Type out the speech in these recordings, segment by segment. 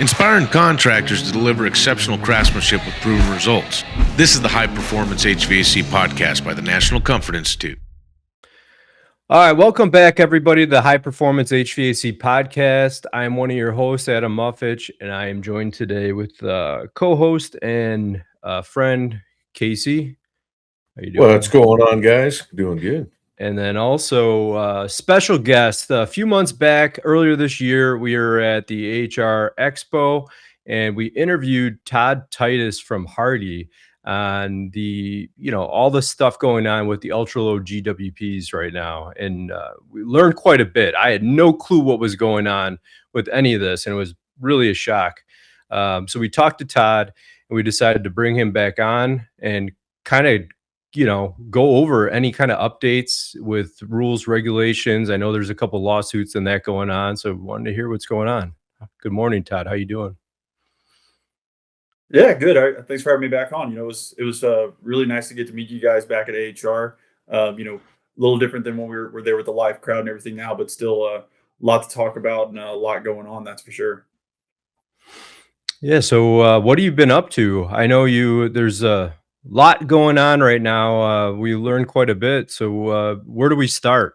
Inspiring contractors to deliver exceptional craftsmanship with proven results. This is the High Performance HVAC podcast by the National Comfort Institute. All right, welcome back, everybody, to the High Performance HVAC podcast. I am one of your hosts, Adam Mufich, and I am joined today with co-host and friend Casey. How you doing? What's going on, guys? Doing good. And then also special guest. A few months back, earlier this year, we were at the HR Expo, and we interviewed Todd Titus from HARDI on the, all the stuff going on with the ultra low GWPs right now. And we learned quite a bit. I had no clue what was going on with any of this, and it was really a shock. So we talked to Todd, and we decided to bring him back on and kind of go over any kind of updates with rules, regulations. I know there's a couple lawsuits and that going on, so wanted to hear what's going on. Good morning, Todd. How you doing? Yeah, good. Thanks for having me back on. It was really nice to get to meet you guys back at AHR. A little different than when we were there with the live crowd and everything now, but still a lot to talk about and a lot going on. That's for sure. Yeah. So what have you been up to? I know there's a lot going on right now. We learned quite a bit. So where do we start?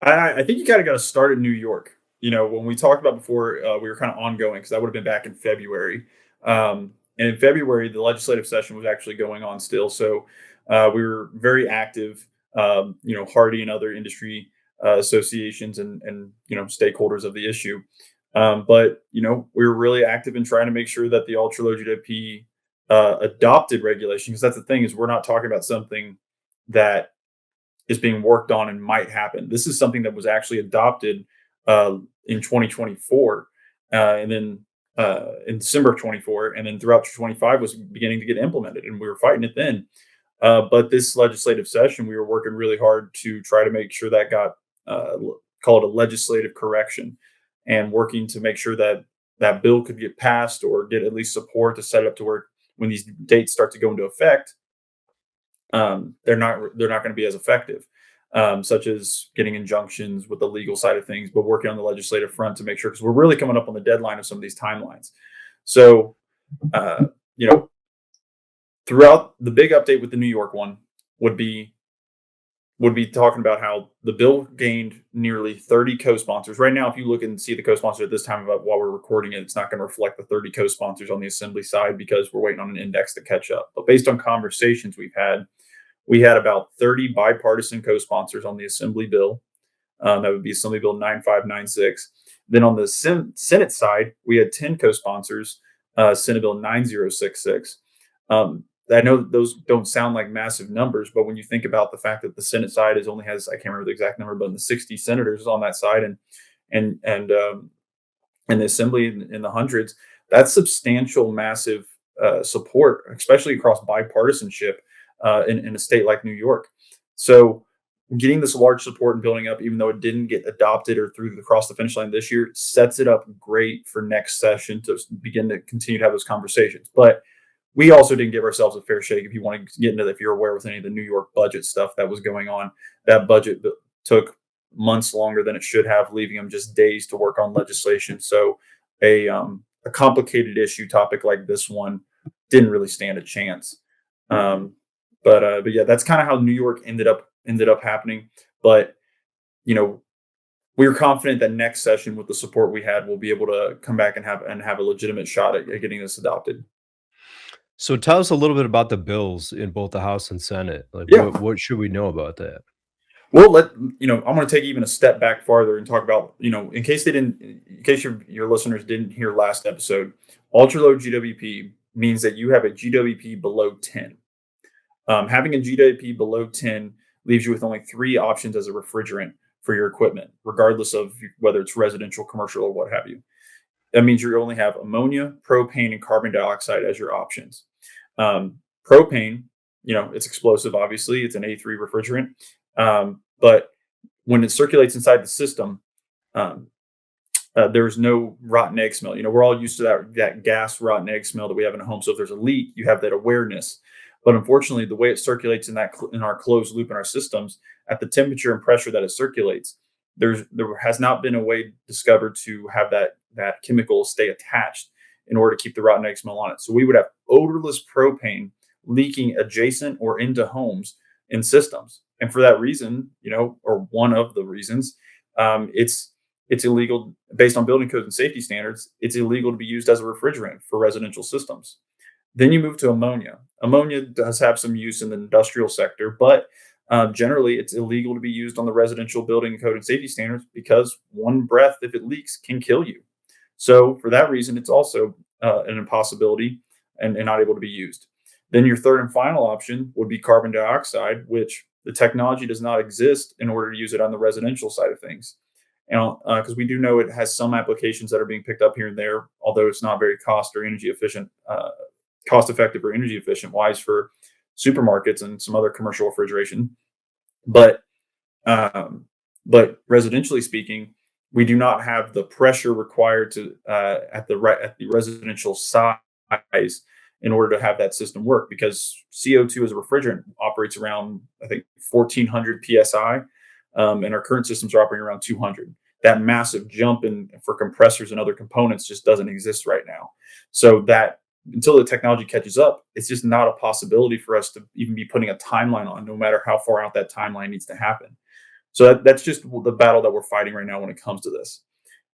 I think you got to start in New York. When we talked about before, we were kind of ongoing because that would have been back in February. And in February, the legislative session was actually going on still. So we were very active, HARDI and other industry associations and stakeholders of the issue. But we were really active in trying to make sure that the ultra low GWP adopted regulation, because that's the thing, is we're not talking about something that is being worked on and might happen. This is something that was actually adopted in 2024, and then in December of 24, and then throughout 25 was beginning to get implemented, and we were fighting it then. But this legislative session, we were working really hard to try to make sure that got called a legislative correction, and working to make sure that that bill could get passed or get at least support to set it up to where when these dates start to go into effect, they're not going to be as effective, such as getting injunctions with the legal side of things, but working on the legislative front to make sure, because we're really coming up on the deadline of some of these timelines. So, throughout the big update with the New York one would be talking about how the bill gained nearly 30 co-sponsors. Right now, if you look and see the co-sponsor at this time while we're recording it, it's not going to reflect the 30 co-sponsors on the assembly side because we're waiting on an index to catch up. But based on conversations we had about 30 bipartisan co-sponsors on the assembly bill. That would be Assembly Bill 9596. Then on the Senate side, we had 10 co-sponsors, Senate Bill 9066. I know those don't sound like massive numbers, but when you think about the fact that the Senate side only has, I can't remember the exact number, but in the 60 senators on that side, and the Assembly in the hundreds, that's substantial, massive support, especially across bipartisanship in a state like New York. So getting this large support and building up, even though it didn't get adopted or through across the finish line this year, sets it up great for next session to begin to continue to have those conversations. But we also didn't give ourselves a fair shake. If you want to get into that, if you're aware with any of the New York budget stuff that was going on, that budget took months longer than it should have, leaving them just days to work on legislation. So a complicated issue topic like this one didn't really stand a chance. But yeah, that's kind of how New York ended up happening. But we were confident that next session, with the support we had, we'll be able to come back and have a legitimate shot at getting this adopted. So tell us a little bit about the bills in both the House and Senate. What should we know about that? Well, I'm going to take even a step back farther and talk about, in case your listeners didn't hear last episode, ultra low GWP means that you have a GWP below 10. Having a GWP below 10 leaves you with only 3 options as a refrigerant for your equipment, regardless of whether it's residential, commercial, or what have you. That means you only have ammonia, propane, and carbon dioxide as your options. Propane, it's explosive, obviously. It's an A3 refrigerant. But when it circulates inside the system, there's no rotten egg smell. We're all used to that gas rotten egg smell that we have in a home. So if there's a leak, you have that awareness. But unfortunately, the way it circulates in our closed loop in our systems, at the temperature and pressure that it circulates, there has not been a way discovered to have that chemical stay attached in order to keep the rotten egg smell on it. So we would have odorless propane leaking adjacent or into homes and systems. And for that reason, or one of the reasons, it's illegal based on building codes and safety standards. It's illegal to be used as a refrigerant for residential systems. Then you move to ammonia. Ammonia does have some use in the industrial sector, but generally it's illegal to be used on the residential building code and safety standards because one breath, if it leaks, can kill you. So for that reason, it's also an impossibility and not able to be used. Then your third and final option would be carbon dioxide, which the technology does not exist in order to use it on the residential side of things. And because we do know it has some applications that are being picked up here and there, although it's not very cost effective or energy efficient wise for supermarkets and some other commercial refrigeration. But residentially speaking, we do not have the pressure required to at the residential size in order to have that system work, because CO2 as a refrigerant operates around, I think, 1400 psi, and our current systems are operating around 200. That massive jump for compressors and other components just doesn't exist right now. So that until the technology catches up, it's just not a possibility for us to even be putting a timeline on, no matter how far out that timeline needs to happen. So that's just the battle that we're fighting right now when it comes to this.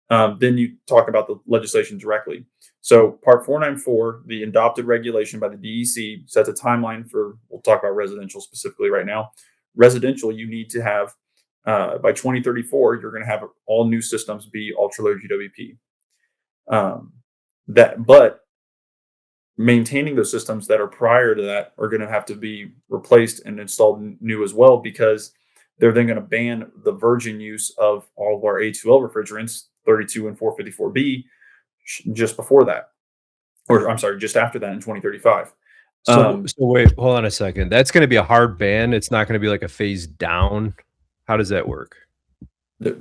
Then you talk about the legislation directly. So Part 494, the adopted regulation by the DEC, sets a timeline for, we'll talk about residential specifically right now. Residential, you need to have, by 2034, you're going to have all new systems be ultra-low GWP. But maintaining those systems that are prior to that are going to have to be replaced and installed new as well, because they're then going to ban the virgin use of all of our A2L refrigerants, 32 and 454B, just before that, or I'm sorry, just after that in 2035. So wait, hold on a second. That's going to be a hard ban. It's not going to be like a phase down. How does that work?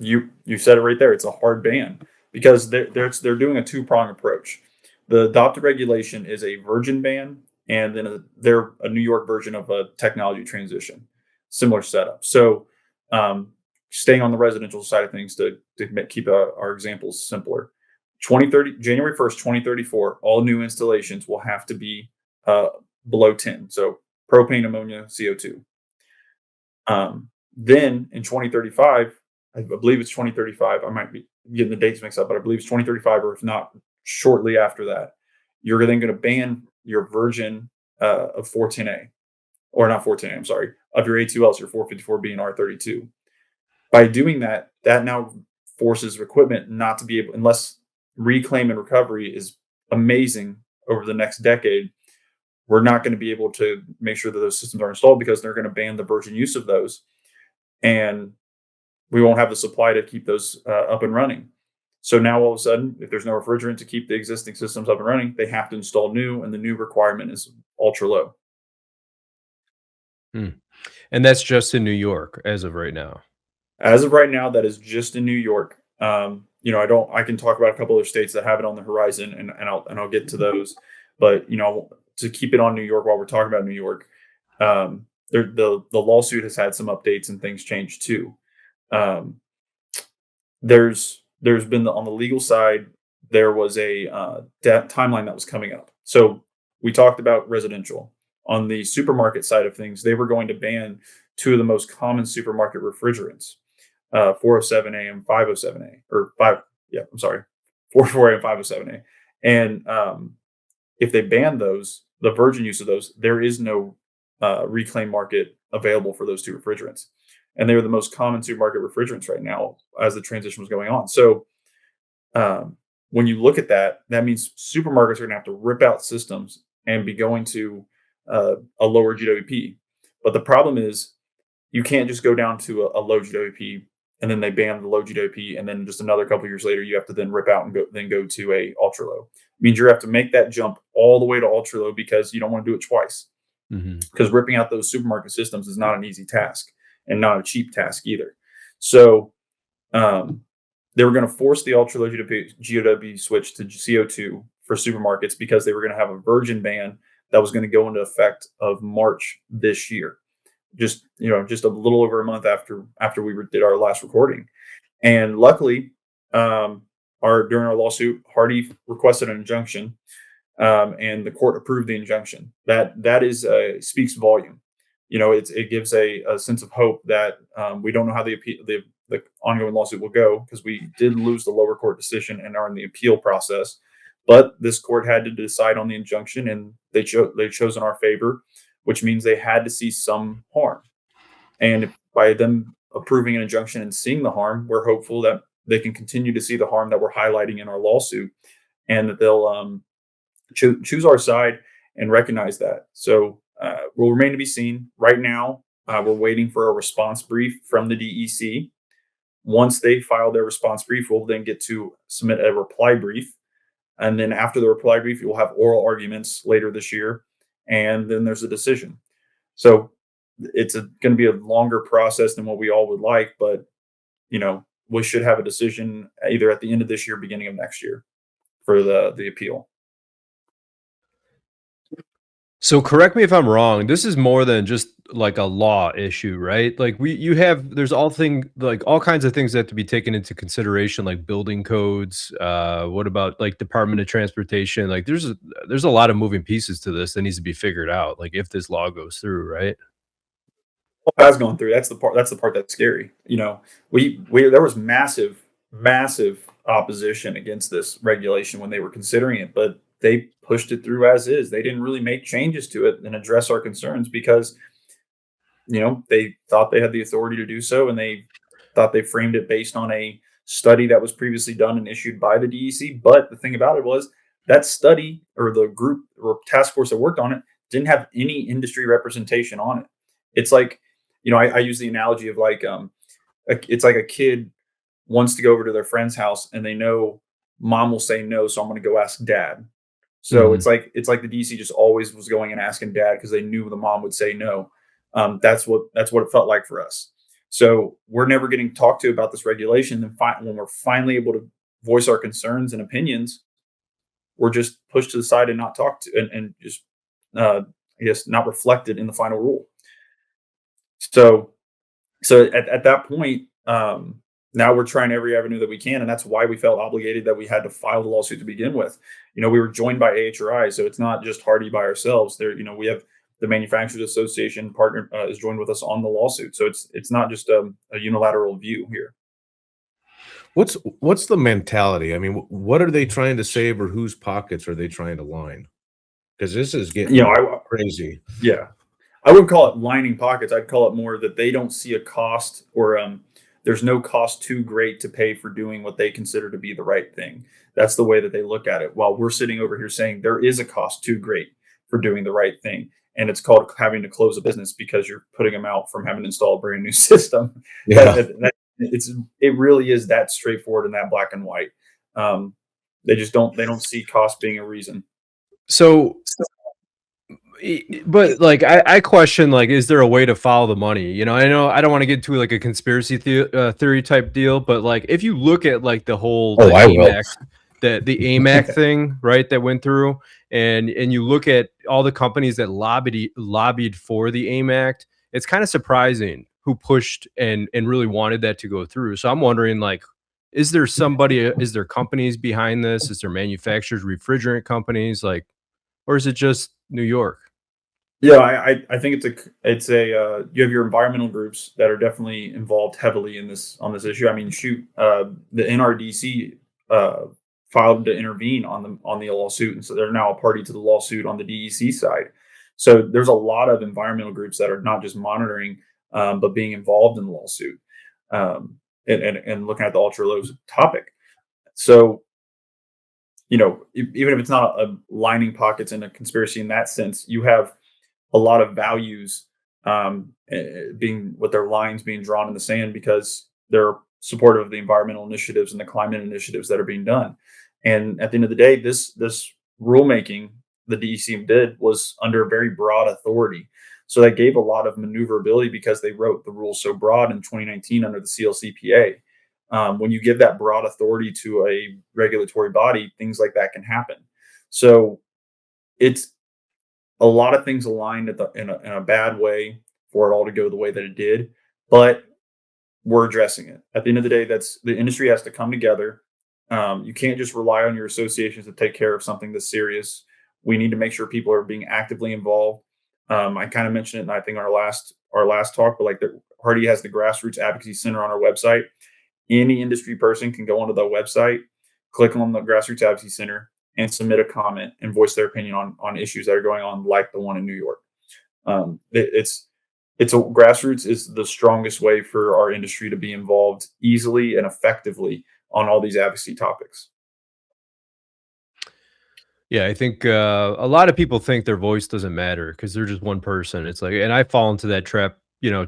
You said it right there. It's a hard ban because they're doing a two-prong approach. The adopted regulation is a virgin ban, and then they're a New York version of a technology transition, similar setup. So staying on the residential side of things to keep our examples simpler. January 1st, 2034, all new installations will have to be below 10. So propane, ammonia, CO2. Then in 2035, I believe it's 2035. I might be getting the dates mixed up, but I believe it's 2035, or if not, shortly after that, you're then going to ban your virgin of 410A, or not 410A, I'm sorry, of your A2Ls, your 454B and R32. By doing that, that now forces equipment not to be able, unless reclaim and recovery is amazing over the next decade, we're not going to be able to make sure that those systems are installed because they're going to ban the virgin use of those. And we won't have the supply to keep those up and running. So now all of a sudden, if there's no refrigerant to keep the existing systems up and running, they have to install new, and the new requirement is ultra low. And that's just in New York as of right now. As of right now, that is just in New York. I can talk about a couple other states that have it on the horizon, and I'll get to those. But to keep it on New York while we're talking about New York, the lawsuit has had some updates and things changed too. There's been on the legal side, there was a timeline that was coming up. So we talked about residential. On the supermarket side of things, they were going to ban two of the most common supermarket refrigerants, 407A and 507A, or 404A and 507A. And if they ban those, the virgin use of those, there is no reclaim market available for those two refrigerants. And they were the most common supermarket refrigerants right now as the transition was going on. So when you look at that, that means supermarkets are going to have to rip out systems and be going to a lower GWP. But the problem is you can't just go down to a low GWP and then they ban the low GWP, and then just another couple of years later, you have to then rip out and go to a ultra low. It means you have to make that jump all the way to ultra low because you don't want to do it twice. Because ripping out those supermarket systems is not an easy task and not a cheap task either. So they were going to force the ultra low GWP switch to CO2 for supermarkets because they were going to have a virgin ban that was going to go into effect of March this year. Just a little over a month after we did our last recording. And luckily, during our lawsuit, HARDI requested an injunction, and the court approved the injunction. That is speaks volume. It gives a sense of hope that we don't know how the ongoing lawsuit will go, because we did lose the lower court decision and are in the appeal process. But this court had to decide on the injunction, and they chose in our favor, which means they had to see some harm. And by them approving an injunction and seeing the harm, we're hopeful that they can continue to see the harm that we're highlighting in our lawsuit, and that they'll choose our side and recognize that. So will remain to be seen. Right now, we're waiting for a response brief from the DEC. Once they file their response brief, we'll then get to submit a reply brief. And then after the reply brief, you'll have oral arguments later this year. And then there's a decision. So it's going to be a longer process than what we all would like. But, we should have a decision either at the end of this year, beginning of next year for the appeal. So correct me if I'm wrong. This is more than just like a law issue, right? Like there's all kinds of things that have to be taken into consideration, like building codes. What about like Department of Transportation? Like there's a lot of moving pieces to this that needs to be figured out. Like if this law goes through, right? Has gone through. That's the part. That's the part that's scary. We there was massive, massive opposition against this regulation when they were considering it, but they pushed it through as is. They didn't really make changes to it and address our concerns because, they thought they had the authority to do so, and they thought they framed it based on a study that was previously done and issued by the DEC. But the thing about it was that study, or the group or task force that worked on it, didn't have any industry representation on it. It's like, I use the analogy of like, it's like a kid wants to go over to their friend's house and they know mom will say no, so I'm going to go ask dad. So it's like the DC just always was going and asking dad because they knew the mom would say no. That's what it felt like for us. So we're never getting talked to about this regulation. And when we're finally able to voice our concerns and opinions, we're just pushed to the side and not talked to, and just I guess not reflected in the final rule. So at that point, now we're trying every avenue that we can, and that's why we felt obligated that we had to file the lawsuit to begin with. We were joined by AHRI, so it's not just HARDI by ourselves. We have the Manufacturers Association partner is joined with us on the lawsuit, so it's not just a unilateral view here. What's the mentality? I mean, what are they trying to save, or whose pockets are they trying to line? Because this is getting crazy. Yeah, I wouldn't call it lining pockets. I'd call it more that they don't see a cost, or there's no cost too great to pay for doing what they consider to be the right thing. That's the way that they look at it. While we're sitting over here saying there is a cost too great for doing the right thing. And it's called having to close a business because you're putting them out from having to install a brand new system. Yeah. It really is that straightforward and that black and white. They don't see cost being a reason. So but like I question, like, is there a way to follow the money? I know I don't want to get to like a conspiracy theory type deal, but like if you look at like the whole AMAC, the AMAC thing, right, that went through, and you look at all the companies that lobbied for the AMAC, it's kind of surprising who pushed and really wanted that to go through. So I'm wondering, like, is there companies behind this? Is there manufacturers, refrigerant companies, like, or is it just New York? Yeah, I think it's a you have your environmental groups that are definitely involved heavily on this issue. I mean, the NRDC filed to intervene on the lawsuit, and so they're now a party to the lawsuit on the DEC side. So there's a lot of environmental groups that are not just monitoring, but being involved in the lawsuit, and looking at the ultra lows topic. So, even if it's not a lining pockets in a conspiracy in that sense, you have a lot of values being with their lines being drawn in the sand because they're supportive of the environmental initiatives and the climate initiatives that are being done. And at the end of the day, this rulemaking the DEC did was under very broad authority. So that gave a lot of maneuverability because they wrote the rules so broad in 2019 under the CLCPA. When you give that broad authority to a regulatory body, things like that can happen. So it's a lot of things aligned in a bad way for it all to go the way that it did. But we're addressing it. At the end of the day, that's the industry has to come together. You can't just rely on your associations to take care of something that's serious. We need to make sure people are being actively involved. I kind of mentioned it, and I think our last talk, but like the HARDI has the Grassroots Advocacy Center on our website. Any industry person can go onto the website, click on the Grassroots Advocacy Center, and submit a comment and voice their opinion on issues that are going on, like the one in New York. Grassroots is the strongest way for our industry to be involved easily and effectively on all these advocacy topics. Yeah, I think a lot of people think their voice doesn't matter because they're just one person. It's like, and I fall into that trap,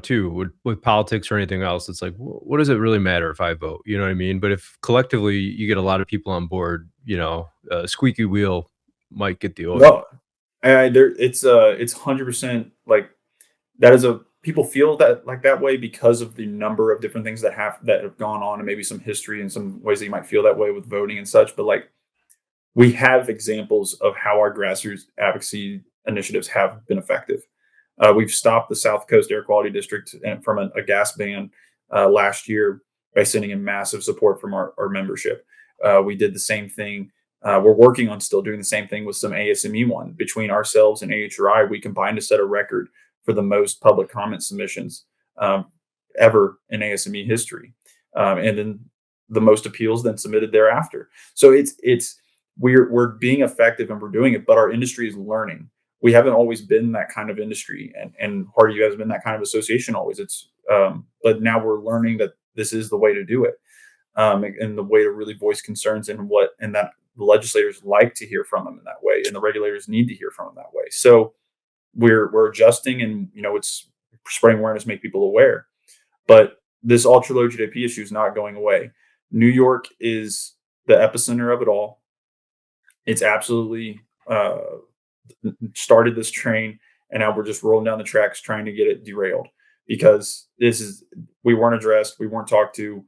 too, with politics or anything else. It's like, what does it really matter if I vote? You know what I mean? But if collectively you get a lot of people on board, squeaky wheel might get the oil. No, it's 100% like that is people feel that like that way because of the number of different things that have gone on, and maybe some history and some ways that you might feel that way with voting and such. But like, we have examples of how our grassroots advocacy initiatives have been effective. We've stopped the South Coast Air Quality District from a gas ban last year by sending in massive support from our membership. We did the same thing. We're working on still doing the same thing with some ASME one. Between ourselves and AHRI, we combined to set a record for the most public comment submissions ever in ASME history, and then the most appeals then submitted thereafter. So we're being effective and we're doing it, but our industry is learning. We haven't always been that kind of industry, and HARDI has been that kind of association always. But now we're learning that this is the way to do it, and the way to really voice concerns and that the legislators like to hear from them in that way, and the regulators need to hear from them that way. So we're adjusting, and it's spreading awareness, make people aware. But this ultra low GWP issue is not going away. New York is the epicenter of it all. It's absolutely started this train, and now we're just rolling down the tracks trying to get it derailed, because we weren't addressed, we weren't talked to.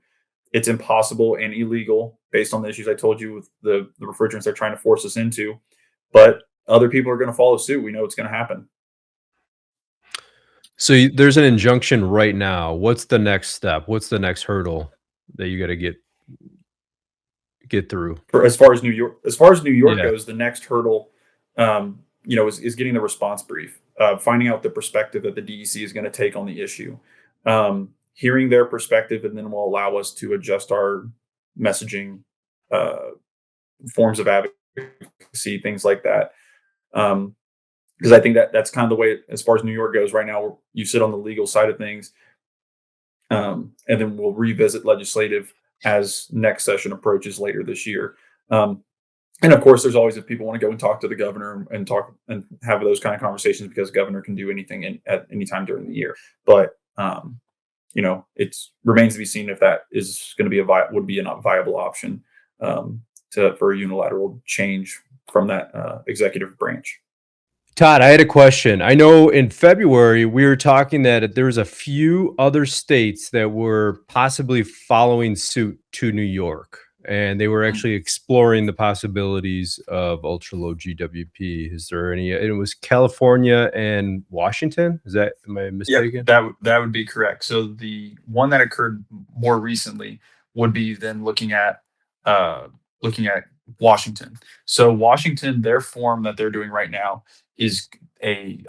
It's impossible and illegal based on the issues I told you with the refrigerants they're trying to force us into. But other people are going to follow suit. We know it's going to happen. So there's an injunction right now. What's the next step? What's the next hurdle that you got to get through? As far as New York goes, the next hurdle, is getting the response brief, finding out the perspective that the DEC is going to take on the issue, hearing their perspective, and then will allow us to adjust our messaging, forms of advocacy, things like that. Because I think that's kind of the way, as far as New York goes right now, you sit on the legal side of things, and then we'll revisit legislative as next session approaches later this year. And of course, there's always, if people want to go and talk to the governor and talk and have those kind of conversations, because governor can do anything at any time during the year. But it remains to be seen if that is going to be would be a viable option for a unilateral change from that executive branch. Todd, I had a question. I know in February we were talking that there was a few other states that were possibly following suit to New York, and they were actually exploring the possibilities of ultra low GWP. Is there any? It was California and Washington. Am I mistaken? Yeah, that would be correct. So the one that occurred more recently would be then looking at Washington. So Washington, their form that they're doing right now is a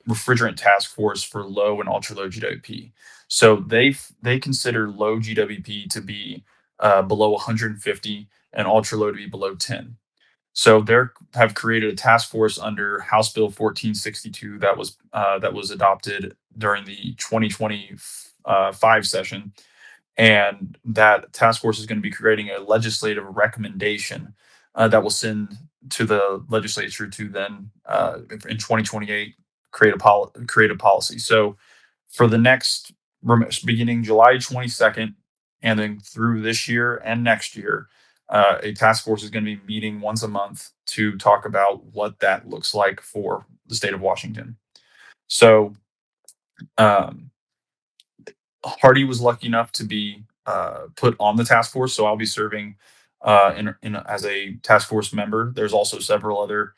refrigerant task force for low and ultra low GWP. So they consider low GWP to be below 150 and ultra low to be below 10. So they have created a task force under House Bill 1462 that was adopted during the 2025 session. And that task force is going to be creating a legislative recommendation that will send to the legislature to then in 2028 create a policy. So for the next, beginning July 22nd and then through this year and next year, a task force is going to be meeting once a month to talk about what that looks like for the state of Washington. So HARDI was lucky enough to be put on the task force, so I'll be serving as a task force member. There's also several other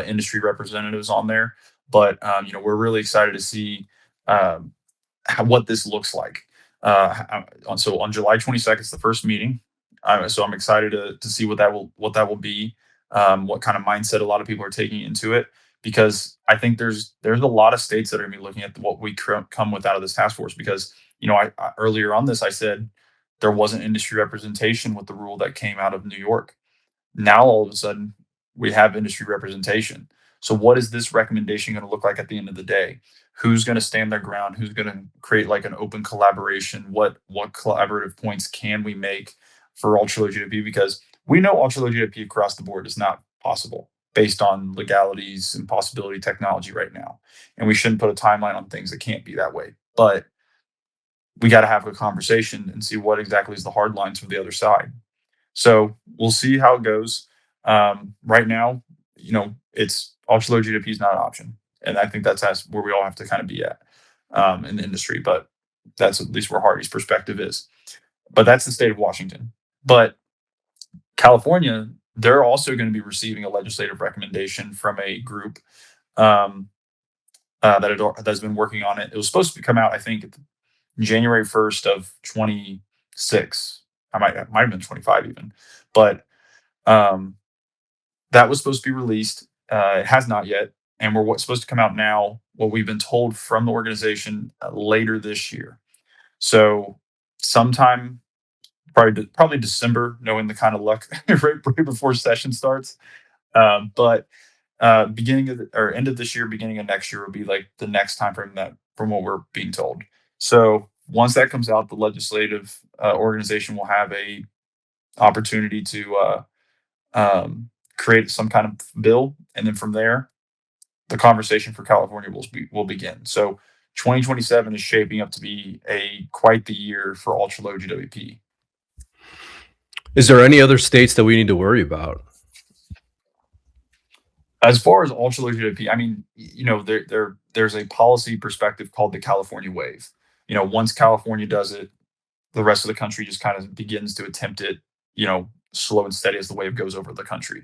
industry representatives on there, but we're really excited to see what this looks like. So on July 22nd is the first meeting. So I'm excited to see what that will be, what kind of mindset a lot of people are taking into it, because I think there's a lot of states that are going to be looking at what we come with out of this task force. Because I earlier on this I said there wasn't industry representation with the rule that came out of New York. Now all of a sudden we have industry representation. So what is this recommendation going to look like at the end of the day? Who's going to stand their ground? Who's going to create like an open collaboration? What collaborative points can we make for ultra low GWP? Because we know ultra low GWP across the board is not possible based on legalities and possibility technology right now. And we shouldn't put a timeline on things that can't be that way. But we got to have a conversation and see what exactly is the hard lines from the other side. So we'll see how it goes. Right now, it's ultra low GWP is not an option, and I think that's where we all have to kind of be at in the industry. But that's at least where HARDI's perspective is. But that's the state of Washington. But California, they're also going to be receiving a legislative recommendation from a group that's been working on it. It was supposed to come out, I think, January 1st of 26. I might have been 25 even, but that was supposed to be released. It has not yet, and we're what's supposed to come out now. What we've been told from the organization later this year. So sometime probably December, knowing the kind of luck right before session starts. But beginning of or end of this year, beginning of next year will be like the next time from what we're being told. So once that comes out, the legislative organization will have a opportunity to create some kind of bill, and then from there, the conversation for California will begin. So 2027 is shaping up to be quite the year for ultra low GWP. Is there any other states that we need to worry about? As far as ultra low GWP, I mean, there's a policy perspective called the California wave. Once California does it, the rest of the country just kind of begins to attempt it, slow and steady as the wave goes over the country.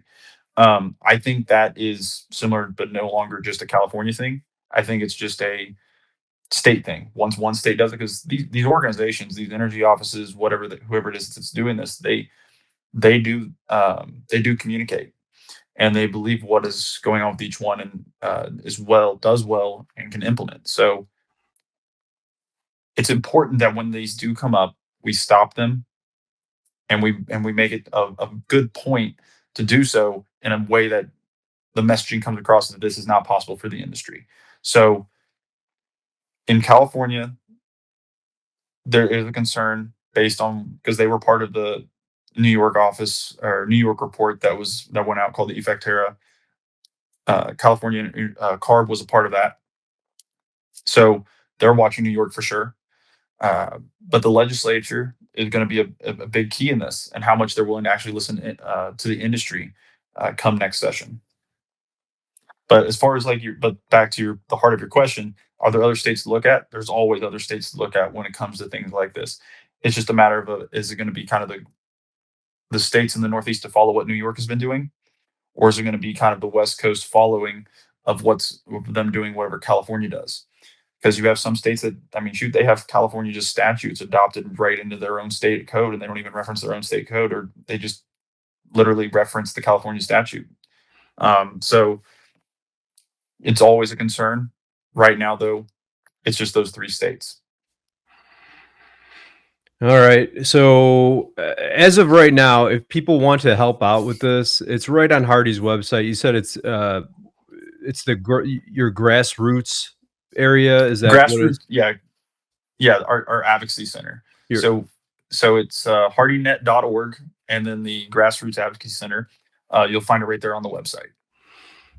I think that is similar, but no longer just a California thing. I think it's just a state thing. Once one state does it, because these organizations, these energy offices, whoever it is that's doing this, they do communicate, and they believe what is going on with each one, and does well and can implement. So it's important that when these do come up, we stop them, and we make it a good point to do so in a way that the messaging comes across that this is not possible for the industry. So in California, there is a concern based on, because they were part of the New York office or New York report that went out called the Effectera. California CARB was a part of that. So they're watching New York for sure. But the legislature is going to be a big key in this, and how much they're willing to actually listen to the industry come next session. But as far as but back to the heart of your question, are there other states to look at? There's always other states to look at when it comes to things like this. It's just a matter of is it going to be kind of the states in the Northeast to follow what New York has been doing, or is it going to be kind of the West Coast following of them doing whatever California does? Because you have some states that, I mean, shoot, they have California just statutes adopted right into their own state code, and they don't even reference their own state code, or they just literally reference the California statute. So it's always a concern. Right now, though, it's just those three states. All right. So as of right now, if people want to help out with this, it's right on HARDI's website. You said it's your grassroots area. Is that grassroots? Yeah. Our advocacy center. So it's hardinet.org, and then the Grassroots Advocacy Center. You'll find it right there on the website.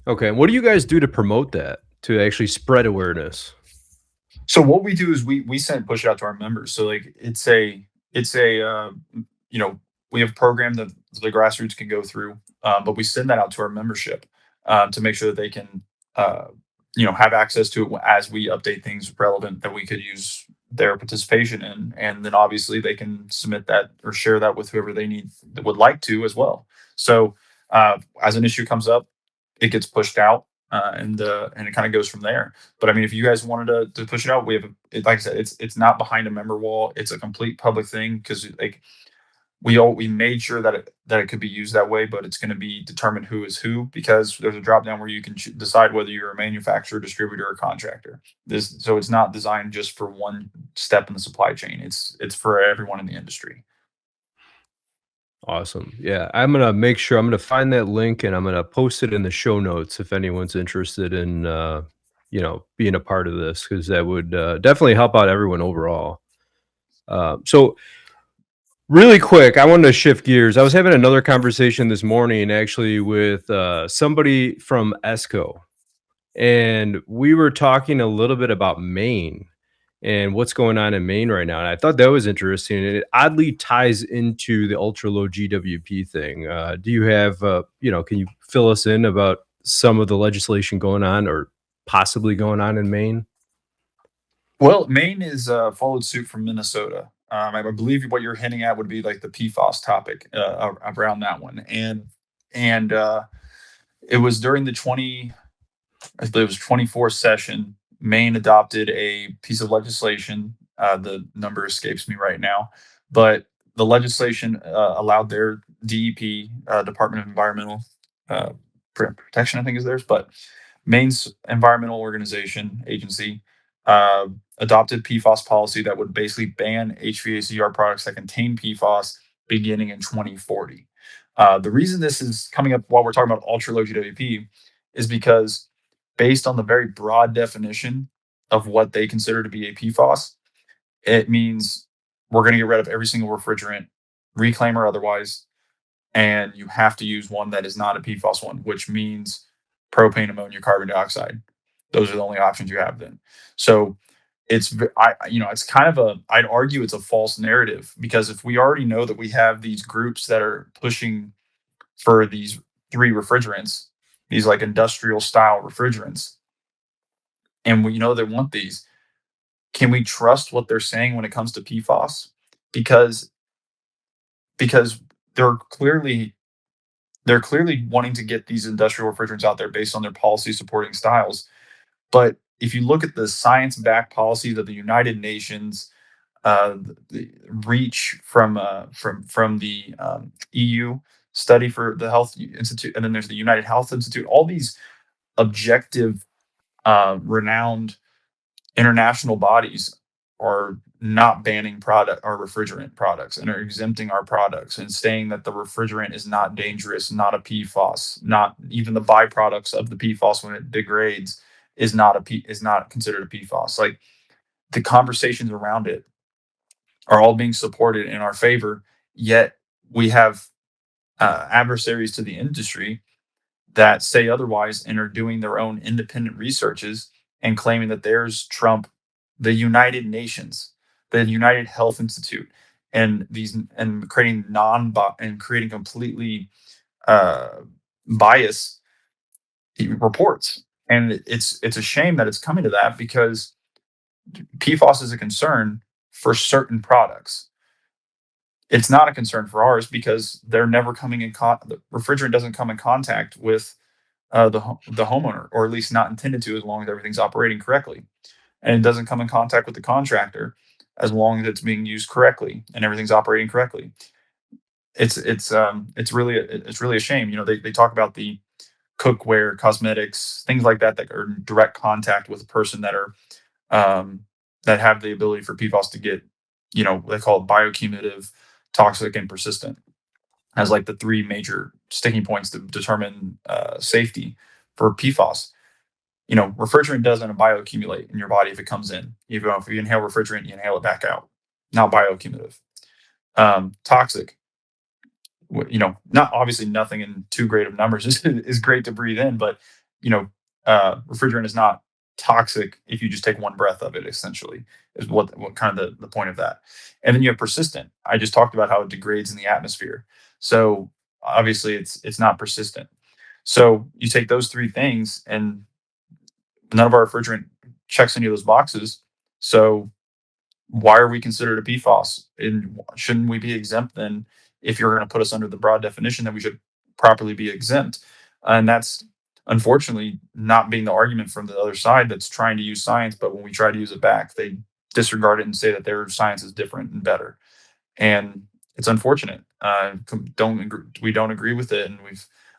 Okay. What do you guys do to promote that, to actually spread awareness? So what we do is we push it out to our members. So it's a we have a program that the grassroots can go through, but we send that out to our membership to make sure that they can have access to it as we update things relevant that we could use their participation in, and then obviously they can submit that or share that with whoever they would like to as well. So as an issue comes up, it gets pushed out. and it kind of goes from there. But I mean, if you guys wanted to push it out, we have like I said, it's not behind a member wall. It's a complete public thing because like we made sure that it could be used that way, but it's going to be determined who is who because there's a drop down where you can decide whether you're a manufacturer, distributor, or contractor. So it's not designed just for one step in the supply chain. It's for everyone in the industry. Awesome. Yeah, I'm gonna make sure I'm gonna find that link and I'm gonna post it in the show notes if anyone's interested in being a part of this because that would definitely help out everyone overall. So really quick, I wanted to shift gears. I was having another conversation this morning actually with somebody from ESCO, and we were talking a little bit about Maine and what's going on in Maine right now. And I thought that was interesting. And it oddly ties into the ultra low GWP thing. Do you have, can you fill us in about some of the legislation going on or possibly going on in Maine? Well, Maine is followed suit from Minnesota. I believe what you're hinting at would be like the PFAS topic around that one, and it was during the I believe it was 24 session. Maine adopted a piece of legislation. The number escapes me right now, but the legislation allowed their DEP, Department of Environmental Protection, I think is theirs, but Maine's environmental organization agency adopted PFAS policy that would basically ban HVACR products that contain PFAS beginning in 2040. The reason this is coming up while we're talking about ultra low GWP is because based on the very broad definition of what they consider to be a PFAS, it means we're going to get rid of every single refrigerant, reclaim or otherwise, and you have to use one that is not a PFAS one, which means propane, ammonia, carbon dioxide. Those are the only options you have then. So it's kind of I'd argue it's a false narrative because if we already know that we have these groups that are pushing for these three refrigerants, these like industrial style refrigerants, and we know they want these, can we trust what they're saying when it comes to PFAS? Because they're clearly wanting to get these industrial refrigerants out there based on their policy supporting styles. But if you look at the science-backed policies of the United Nations, the reach from the EU study for the Health Institute, and then there's the United Health Institute. All these objective, renowned international bodies are not banning product or refrigerant products and are exempting our products and saying that the refrigerant is not dangerous, not a PFAS, not even the byproducts of the PFAS when it degrades is not considered a PFAS. Like the conversations around it are all being supported in our favor, yet we have adversaries to the industry that say otherwise and are doing their own independent researches and claiming that theirs trump the United Nations, the United Health Institute, and creating creating completely biased reports. And it's a shame that it's coming to that because PFAS is a concern for certain products. It's not a concern for ours because they're never coming in the refrigerant doesn't come in contact with the homeowner, or at least not intended to, as long as everything's operating correctly. And it doesn't come in contact with the contractor as long as it's being used correctly and everything's operating correctly. It's really a shame. You know, they talk about the cookware, cosmetics, things like that are in direct contact with a person that are that have the ability for PFAS to get, they call it bioaccumulative, toxic, and persistent, as like the three major sticking points to determine safety for PFAS. Refrigerant doesn't bioaccumulate in your body if it comes in. If you inhale refrigerant, you inhale it back out. Not bioaccumulative. Toxic. Not obviously nothing in too great of numbers is great to breathe in, but refrigerant is not toxic if you just take one breath of it. Essentially, is what kind of the point of that. And then you have persistent. I just talked about how it degrades in the atmosphere. So obviously, it's not persistent. So you take those three things, and none of our refrigerant checks any of those boxes. So why are we considered a PFAS? And shouldn't we be exempt then? If you're going to put us under the broad definition, then we should properly be exempt. And that's unfortunately not being the argument from the other side that's trying to use science, but when we try to use it back, they disregard it and say that their science is different and better. And it's unfortunate. We don't agree with it, and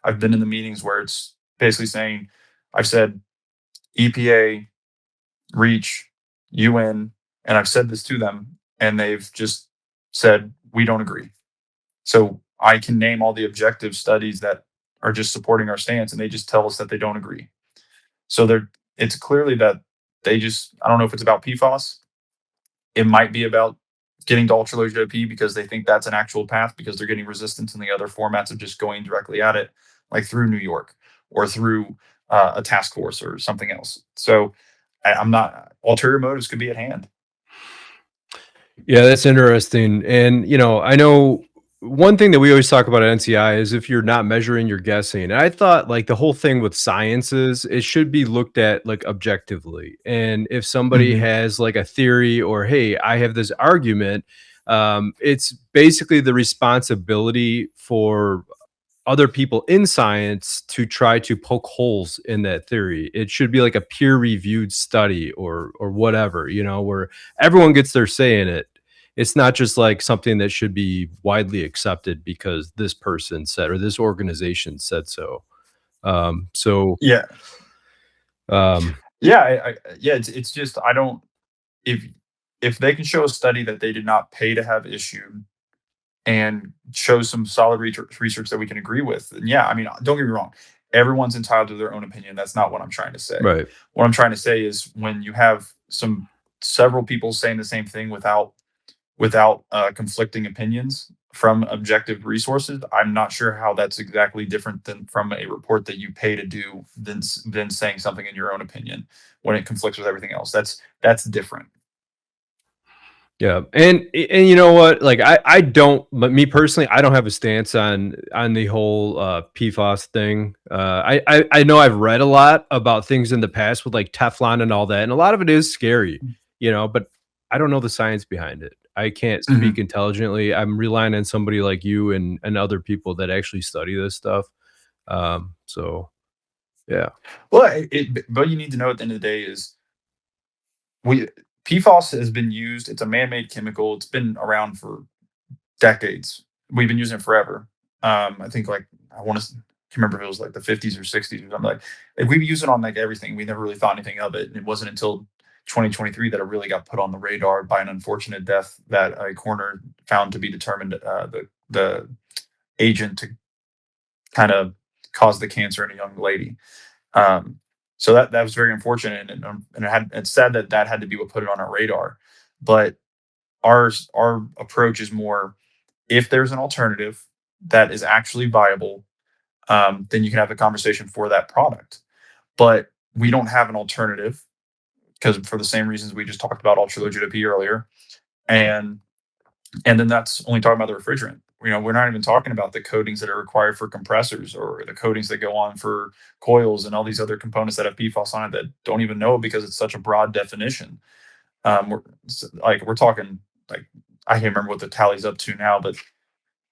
I've been in the meetings where it's basically saying, I've said EPA, REACH, UN, and I've said this to them, and they've just said we don't agree. So I can name all the objective studies that are just supporting our stance, and they just tell us that they don't agree. So it's clearly that I don't know if it's about PFAS. It might be about getting to ultra low GWP because they think that's an actual path because they're getting resistance in the other formats of just going directly at it, like through New York or through a task force or something else. So I'm not, ulterior motives could be at hand. Yeah, that's interesting. And, I know one thing that we always talk about at NCI is if you're not measuring, you're guessing. And I thought like the whole thing with science is it should be looked at like objectively. And if somebody has like a theory or, hey, I have this argument, it's basically the responsibility for other people in science to try to poke holes in that theory. It should be like a peer-reviewed study or whatever, where everyone gets their say in it. It's not just like something that should be widely accepted because this person said or this organization said so. Yeah. Yeah, it's just I don't if they can show a study that they did not pay to have issued and show some solid research that we can agree with, then yeah, I mean, don't get me wrong, everyone's entitled to their own opinion. That's not what I'm trying to say. right. What I'm trying to say is when you have several people saying the same thing without conflicting opinions from objective resources, I'm not sure how that's exactly different than from a report that you pay to do than saying something in your own opinion when it conflicts with everything else. That's different. Yeah. And you know what? Like I don't, but me personally, I don't have a stance on the whole PFAS thing. I know I've read a lot about things in the past with like Teflon and all that, and a lot of it is scary, but I don't know the science behind it. I can't speak intelligently. I'm relying on somebody like you and other people that actually study this stuff. So yeah. Well, but you need to know at the end of the day is PFAS has been used. It's a man-made chemical. It's been around for decades. We've been using it forever. I think like can't remember if it was like the 50s or 60s or something. Like we use it on like everything. We never really thought anything of it, and it wasn't until 2023 that it really got put on the radar by an unfortunate death that a coroner found to be determined the agent to kind of cause the cancer in a young lady. So that was very unfortunate, and it's sad that had to be what put it on our radar. But our approach is more, if there's an alternative that is actually viable, then you can have the conversation for that product. But we don't have an alternative because for the same reasons we just talked about ultra low GWP earlier, and then that's only talking about the refrigerant. We're not even talking about the coatings that are required for compressors or the coatings that go on for coils and all these other components that have PFAS on it that don't even know because it's such a broad definition. We're talking like, I can't remember what the tally's up to now, but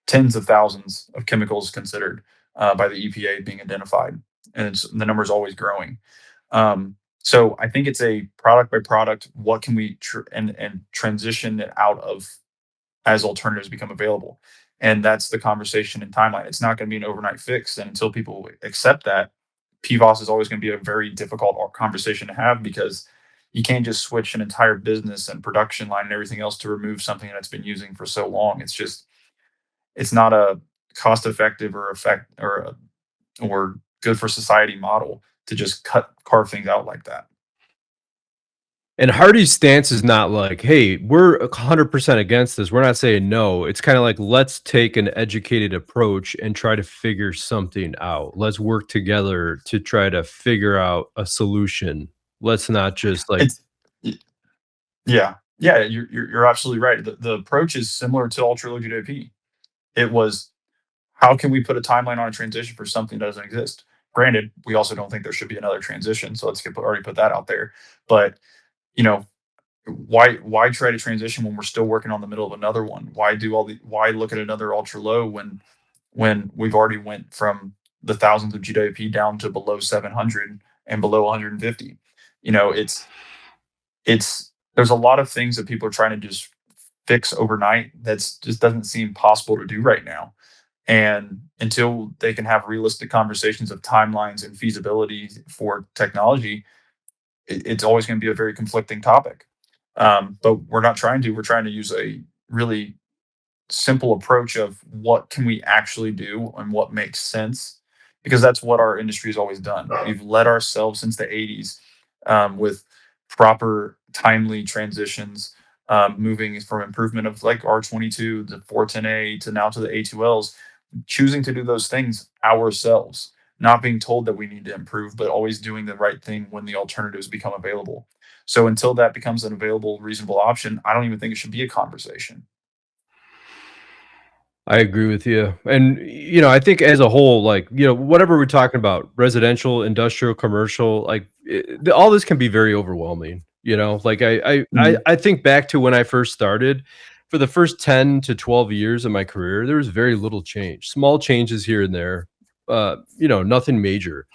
tens of thousands of chemicals considered by the EPA being identified, and the number is always growing. So I think it's a product by product. What can we and transition it out of as alternatives become available? And that's the conversation and timeline. It's not going to be an overnight fix. And until people accept that, PFAS is always going to be a very difficult conversation to have because you can't just switch an entire business and production line and everything else to remove something that's been using for so long. It's not a cost effective or good for society model to just carve things out like that. And HARDI's stance is not like, hey, we're 100% against this. We're not saying no. It's kind of like, let's take an educated approach and try to figure something out. Let's work together to try to figure out a solution. Let's not just like. Yeah, you're absolutely right. The approach is similar to ultra low GWP. It was, how can we put a timeline on a transition for something that doesn't exist? Granted, we also don't think there should be another transition, so let's already put that out there. But why try to transition when we're still working on the middle of another one? Why look at another ultra low when we've already went from the thousands of GWP down to below 700 and below 150. It's there's a lot of things that people are trying to just fix overnight that's just doesn't seem possible to do right now. And until they can have realistic conversations of timelines and feasibility for technology, it's always going to be a very conflicting topic. But we're trying to use a really simple approach of what can we actually do and what makes sense, because that's what our industry has always done. We've led ourselves since the 80s, with proper timely transitions, moving from improvement of like R22 to 410A to now to the A2Ls, choosing to do those things ourselves, not being told that we need to improve, but always doing the right thing when the alternatives become available. So until that becomes an available, reasonable option, I don't even think it should be a conversation. I agree with you. And, I think as a whole, like, whatever we're talking about, residential, industrial, commercial, like all this can be very overwhelming. Like I think back to when I first started. For the first 10 to 12 years of my career, there was very little change, small changes here and there, nothing major.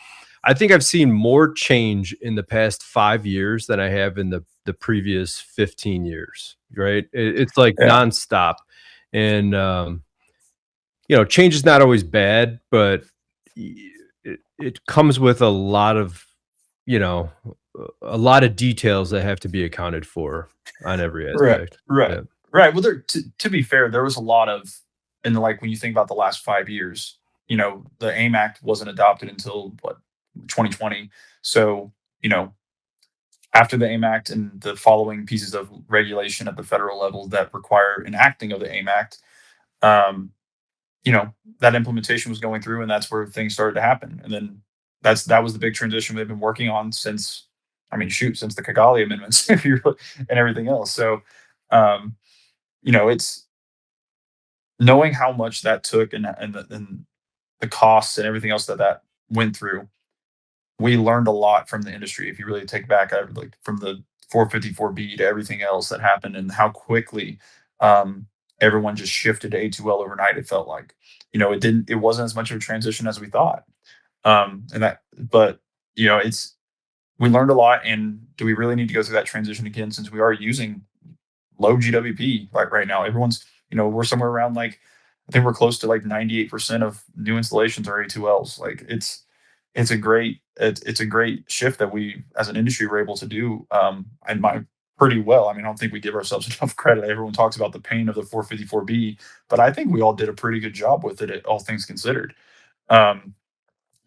I think I've seen more change in the past 5 years than I have in the previous 15 years, right? It's like Yeah. nonstop. And, change is not always bad, but it comes with a lot of, you know, a lot of details that have to be accounted for on every Right, aspect. right, Yeah. right. Well, to be fair, there was a lot of, and like when you think about the last 5 years, the AIM Act wasn't adopted until what 2020. So, you know, after the AIM Act and the following pieces of regulation at the federal level that require enacting of the AIM Act, um, that implementation was going through, and that's where things started to happen. And then that was the big transition they've been working on since, I mean, shoot, since the Kigali amendments, if you and everything else. So, um, it's knowing how much that took, and the costs and everything else that went through. We learned a lot from the industry. If you really take back, like from the 454B to everything else that happened, and how quickly um, everyone just shifted to A2L overnight. It felt like, it wasn't as much of a transition as we thought. But we learned a lot. And do we really need to go through that transition again, since we are using low GWP like right now? We're somewhere around, like, I think we're close to like 98% of new installations are A2Ls. Like it's a great shift that we as an industry were able to do, and pretty well. I mean, I don't think we give ourselves enough credit. Everyone talks about the pain of the 454B, but I think we all did a pretty good job with it, all things considered. Um,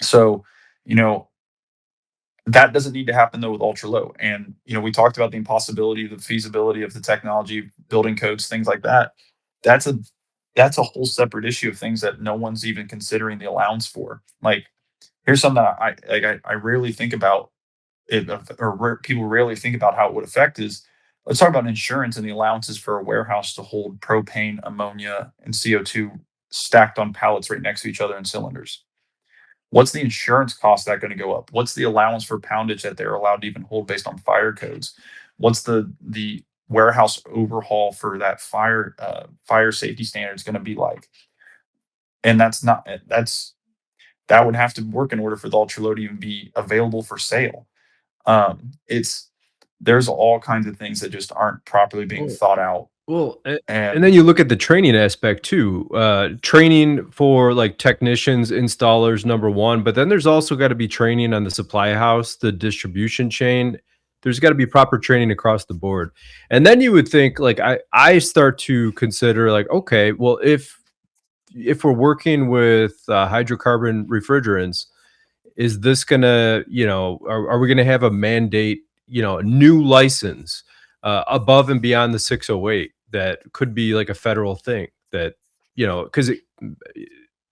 so, you know, that doesn't need to happen though with ultra low. And we talked about the impossibility, the feasibility of the technology, building codes, things like that. That's a that's a whole separate issue of things that no one's even considering the allowance for. Like, here's something that I rarely think about it, people rarely think about how it would affect is, let's talk about insurance and the allowances for a warehouse to hold propane, ammonia, and CO2 stacked on pallets right next to each other in cylinders. What's the insurance cost that going to go up? What's the allowance for poundage that they're allowed to even hold based on fire codes? What's the warehouse overhaul for that fire safety standards going to be like? And that would have to work in order for the ultra low to even be available for sale. It's There's all kinds of things that just aren't properly being Well, thought out. well, and then And you look at the training aspect too. Training for like technicians, installers, number one, but then there's also got to be training on the supply house, the distribution chain. There's got to be proper training across the board. And then you would think, like, I start to consider, like, okay, well, if we're working with hydrocarbon refrigerants, is this gonna, are we gonna have a mandate, a new license above and beyond the 608 that could be like a federal thing that, because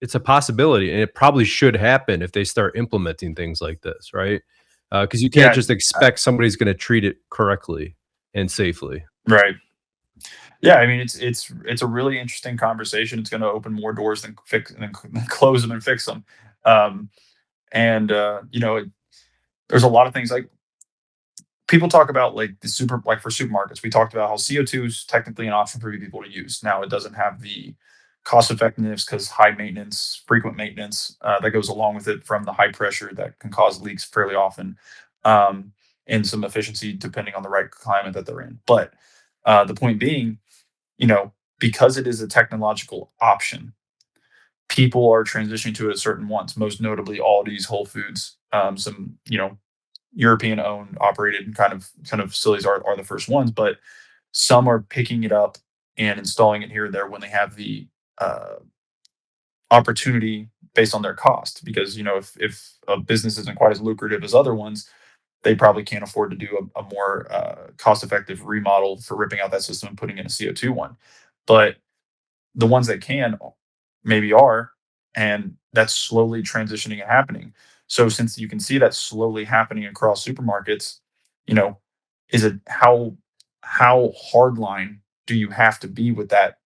it's a possibility, and it probably should happen if they start implementing things like this, right? Because you can't yeah, just expect somebody's going to treat it correctly and safely. right. Yeah, I mean, it's a really interesting conversation. It's going to open more doors than close them and fix them. Um, and there's a lot of things, like, people talk about, like, like for supermarkets. We talked about how CO2 is technically an option for people to use. Now, it doesn't have the cost effectiveness because high maintenance, frequent maintenance that goes along with it from the high pressure that can cause leaks fairly often, um, and some efficiency depending on the right climate that they're in. But the point being, you know, because it is a technological option, people are transitioning to it at certain ones, most notably Aldi's, Whole Foods, some, you know, European owned, operated kind of facilities are the first ones, but some are picking it up and installing it here and there when they have the uh, opportunity based on their cost. Because, you know, if a business isn't quite as lucrative as other ones, they probably can't afford to do a more cost effective remodel for ripping out that system and putting in a CO2 one. But the ones that can maybe are, and that's slowly transitioning and happening. So since you can see that slowly happening across supermarkets, you know, is it how hardline do you have to be with that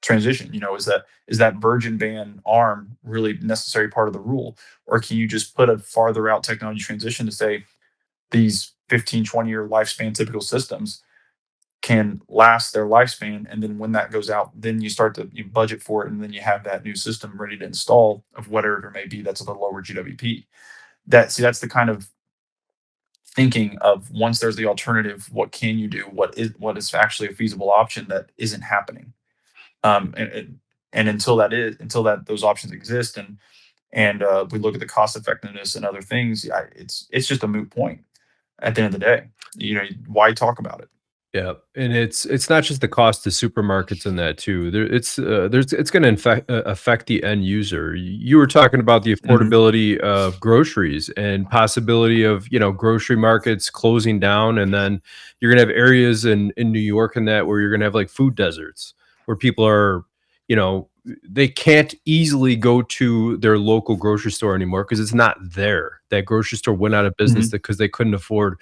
transition? You know, is that virgin ban arm really necessary part of the rule? Or can you just put a farther out technology transition to say these 15, 20-year lifespan typical systems can last their lifespan, and then when that goes out, then you budget for it, and then you have that new system ready to install of whatever it may be that's a little lower GWP. That's the kind of thinking of, once there's the alternative, what can you do? What is actually a feasible option that isn't happening? And until that those options exist, and we look at the cost effectiveness and other things, it's just a moot point at the end of the day. You know, why talk about it? Yeah, and it's not just the cost to supermarkets in that too. It's going to affect the end user. You were talking about the Mhm. affordability of groceries and possibility of, grocery markets closing down, and then you're going to have areas in New York and that where you're going to have like food deserts where people are, they can't easily go to their local grocery store anymore because it's not there. That grocery store went out of business Mhm. because they couldn't afford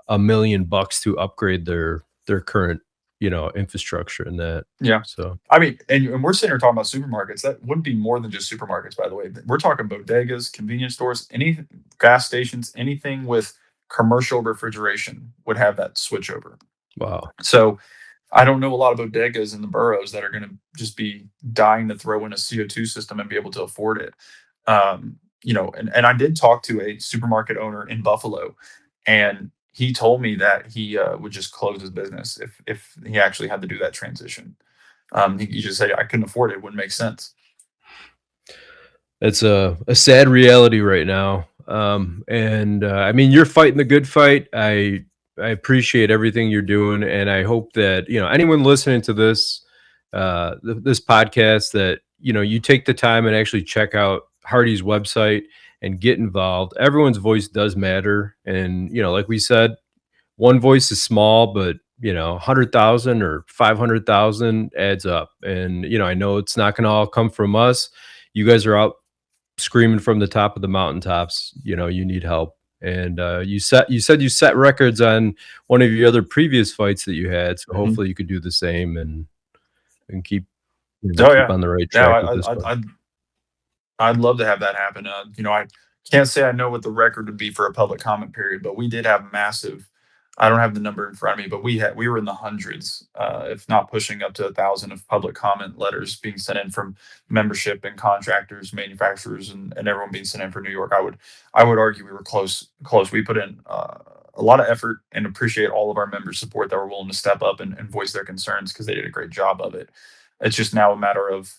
$1 million to upgrade their current, infrastructure and that. Yeah. So, I mean, and we're sitting here talking about supermarkets. That wouldn't be more than just supermarkets, by the way. We're talking bodegas, convenience stores, any gas stations, anything with commercial refrigeration would have that switch over. wow. So I don't know a lot of bodegas in the boroughs that are going to just be dying to throw in a CO2 system and be able to afford it. And I did talk to a supermarket owner in Buffalo, and he told me that he would just close his business if he actually had to do that transition. He just said, I couldn't afford it. It wouldn't make sense. It's a sad reality right now. And I mean, you're fighting the good fight. I appreciate everything you're doing, and I hope that anyone listening to this podcast, that you take the time and actually check out Hardy's website and get involved. Everyone's voice does matter, and like we said, one voice is small, but 100,000 or 500,000 adds up. And I know it's not going to all come from us. You guys are out screaming from the top of the mountaintops. You need help. And you said you set records on one of your other previous fights that you had. So Mhm. hopefully you could do the same and keep Oh keep yeah, on the right yeah. track with this one. I'd love to have that happen. I can't say I know what the record would be for a public comment period, but we did have massive. I don't have the number in front of me, but we were in the hundreds, if not pushing up to 1,000 of public comment letters being sent in from membership and contractors, manufacturers, and everyone being sent in for New York. I would argue we were close. We put in a lot of effort and appreciate all of our members' support that were willing to step up and voice their concerns because they did a great job of it. It's just now a matter of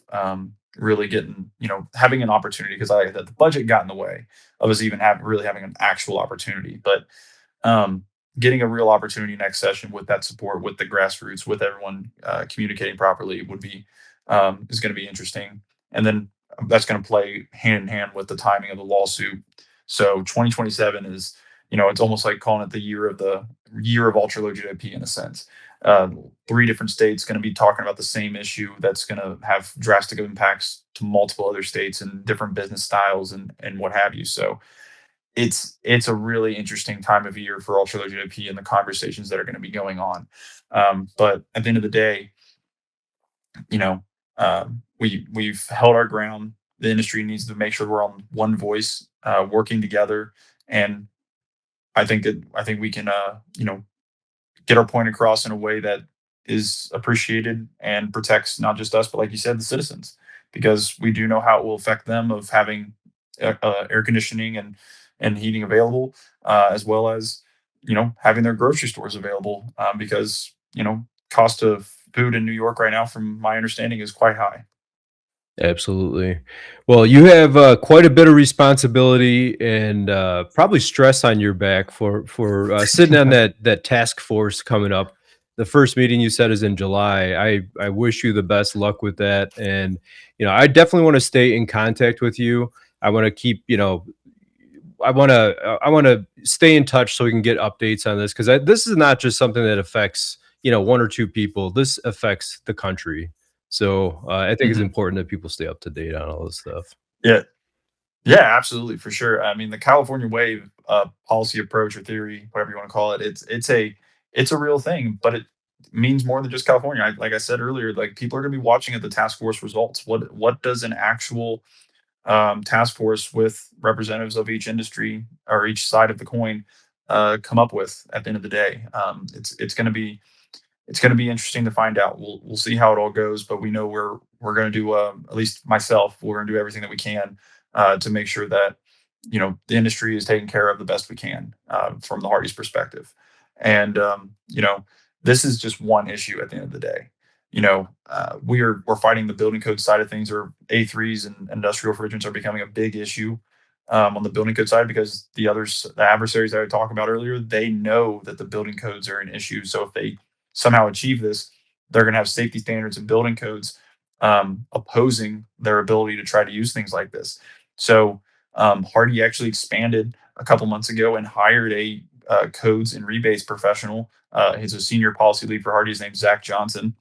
really getting, having an opportunity, because the budget got in the way of us even having an actual opportunity. But um, getting a real opportunity next session with that support, with the grassroots, with everyone communicating properly would be is going to be interesting. And then that's going to play hand in hand with the timing of the lawsuit. So 2027 is, it's almost like calling it the year of ultra low GDP in a sense. Uh, Three different states going to be talking about the same issue that's going to have drastic impacts to multiple other states and different business styles and what have you. So it's a really interesting time of year for ultra low GDP and the conversations that are going to be going on. But at the end of the day, you know, we've held our ground. The industry needs to make sure we're on one voice, working together, and I think we can get our point across in a way that is appreciated and protects not just us, but like you said, the citizens. because we do know how it will affect them of having air conditioning and heating available, as well as having their grocery stores available, because cost of food in New York right now, from my understanding, is quite high. Absolutely. Well, you have quite a bit of responsibility and probably stress on your back for sitting on that task force coming up. The first meeting you said is in July. I wish you the best luck with that, and I definitely want to stay in contact with you. I want to keep I want to stay in touch so we can get updates on this, because this is not just something that affects one or two people. This affects the country. So I think it's Mhm. important that people stay up to date on all this stuff. Yeah, yeah, absolutely, for sure. I mean, the California wave policy approach or theory, whatever you want to call it, it's a real thing, but it means more than just California. Like I said earlier, like, people are going to be watching at the task force results. What does an actual task force with representatives of each industry or each side of the coin come up with at the end of the day? It's going to be interesting to find out. We'll see how it all goes, but we know we're going to do, at least myself, we're going to do everything that we can to make sure that the industry is taken care of the best we can, from the Hardy's perspective. And this is just one issue at the end of the day. We're fighting the building code side of things, or A3s and industrial refrigerants are becoming a big issue on the building code side, because the adversaries that I talked about earlier, they know that the building codes are an issue. So if they somehow achieve this, they're going to have safety standards and building codes opposing their ability to try to use things like this. So Hardy actually expanded a couple months ago and hired a codes and rebates professional. He's a senior policy lead for Hardy. His name's Zach Johnson,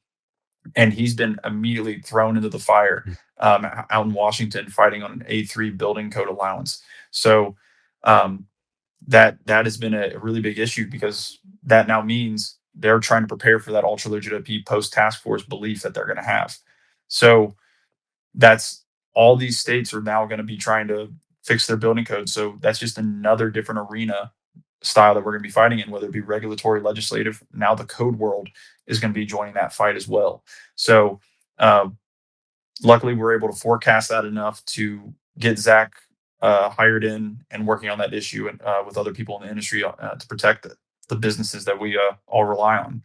and he's been immediately thrown into the fire out in Washington, fighting on an A3 building code allowance. So um, that has been a really big issue, because that now means they're trying to prepare for that ultra low GWP post task force belief that they're going to have. So that's all these states are now going to be trying to fix their building code. So that's just another different arena style that we're going to be fighting in, whether it be regulatory, legislative. Now the code world is going to be joining that fight as well. So uh, luckily, we're able to forecast that enough to get Zach hired in and working on that issue, and with other people in the industry to protect the businesses that we all rely on.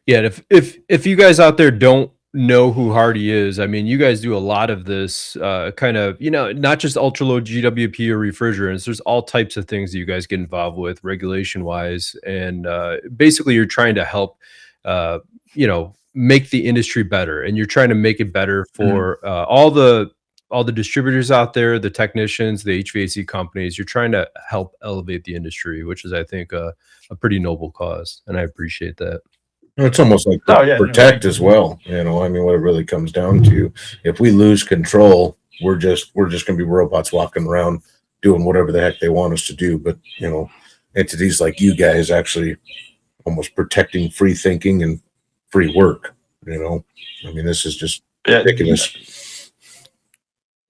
Yeah, and if you guys out there don't know who Hardy is, I mean, you guys do a lot of this kind of, not just ultra low GWP or refrigerants. There's all types of things that you guys get involved with regulation wise, and basically you're trying to help, make the industry better, and you're trying to make it better Mhm. for all the distributors out there, the technicians, the HVAC companies. You're trying to help elevate the industry, which is, I think, a pretty noble cause, and I appreciate that. It's almost like Oh yeah, no, protect thank you. as well. I mean, what it really comes down to, if we lose control, we're just going to be robots walking around doing whatever the heck they want us to do. But entities like you guys actually almost protecting free thinking and free work. I mean, this is just Yeah, ridiculous.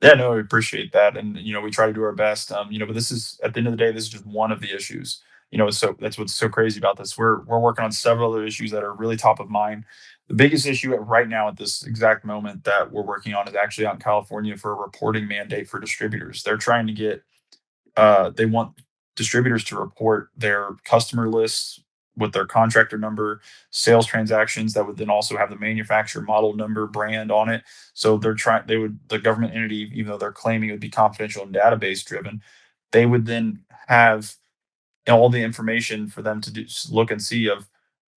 yeah, no, we appreciate that, and we try to do our best. But this is, at the end of the day, this is just one of the issues. So that's what's so crazy about this. We're working on several other issues that are really top of mind. The biggest issue right now at this exact moment that we're working on is actually out in California for a reporting mandate for distributors. They're trying to get they want distributors to report their customer lists with their contractor number, sales transactions that would then also have the manufacturer, model number, brand on it. So the government entity, even though they're claiming it would be confidential and database driven, they would then have all the information for them to look and see of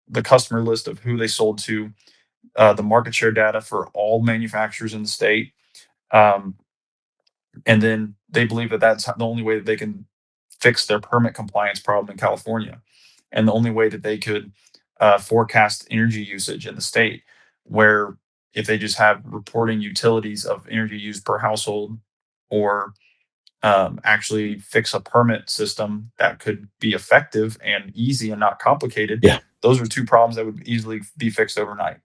the customer list of who they sold to, the market share data for all manufacturers in the state. Um, and then they believe that that's the only way that they can fix their permit compliance problem in California, and the only way that they could forecast energy usage in the state. Where if they just have reporting utilities of energy used per household, or actually fix a permit system that could be effective and easy and not complicated, Yeah. those are two problems that would easily be fixed overnight.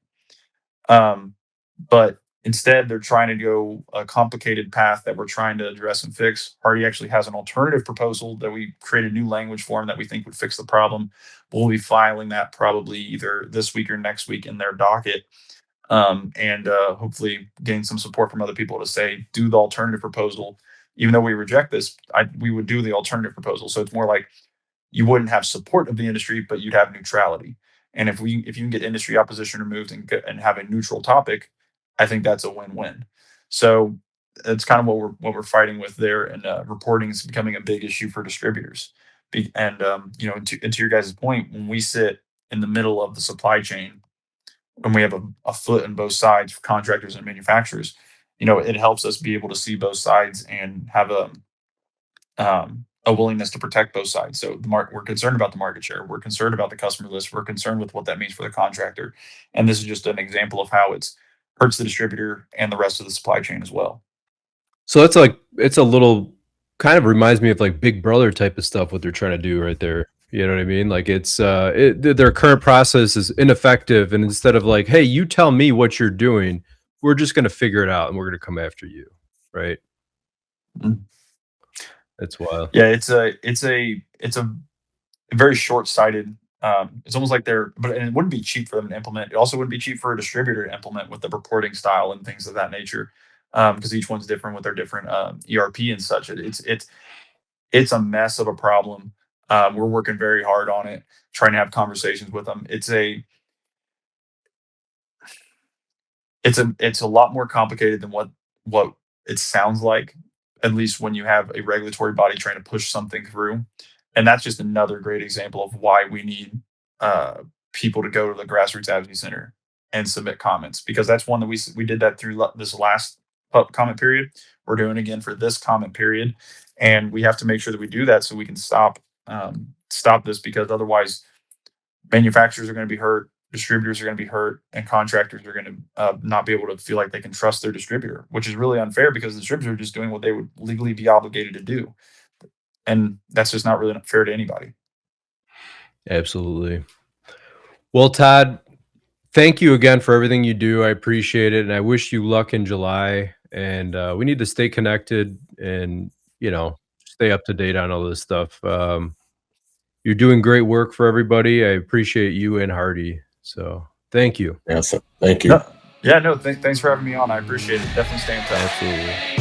Um, but instead, they're trying to go a complicated path that we're trying to address and fix. Hardy actually has an alternative proposal that we created new language for them that we think would fix the problem. We'll be filing that probably either this week or next week in their docket. and hopefully gain some support from other people to say, do the alternative proposal. Even though we reject this, we would do the alternative proposal. So it's more like you wouldn't have support of the industry, but you'd have neutrality. And if you can get industry opposition removed and have a neutral topic, I think that's a win-win. So it's kind of what we're fighting with there, and reporting is becoming a big issue for distributors. And to your guys' point, when we sit in the middle of the supply chain, when we have a foot in both sides, contractors and manufacturers, it helps us be able to see both sides and have a willingness to protect both sides. So we're concerned about the market share. We're concerned about the customer list. We're concerned with what that means for the contractor. And this is just an example of how it's hurts the distributor and the rest of the supply chain as well. So it's a little kind of reminds me of like Big Brother type of stuff, what they're trying to do right there. You know what I mean? Like their current process is ineffective. And instead of like, hey, you tell me what you're doing, we're just going to figure it out and we're going to come after you. Right. Mhm. That's wild. Yeah, it's a very short-sighted. It's almost like and it wouldn't be cheap for them to implement. It also wouldn't be cheap for a distributor to implement with the reporting style and things of that nature, because each one's different with their different ERP and such. It's a mess of a problem. We're working very hard on it, trying to have conversations with them. It's a lot more complicated than what it sounds like, at least when you have a regulatory body trying to push something through. And that's just another great example of why we need people to go to the Grassroots Advocacy Center and submit comments, because that's one that we did that through this last comment period. We're doing it again for this comment period, and we have to make sure that we do that so we can stop this, because otherwise manufacturers are going to be hurt, distributors are going to be hurt, and contractors are going to not be able to feel like they can trust their distributor, which is really unfair because the distributor are just doing what they would legally be obligated to do. And that's just not really fair to anybody. Absolutely. Well, Todd, thank you again for everything you do. I appreciate it. And I wish you luck in July. And we need to stay connected and, stay up to date on all this stuff. You're doing great work for everybody. I appreciate you and HARDI. So thank you. Yes, thank you. No, thanks for having me on. I appreciate it. Definitely stay in touch. Absolutely.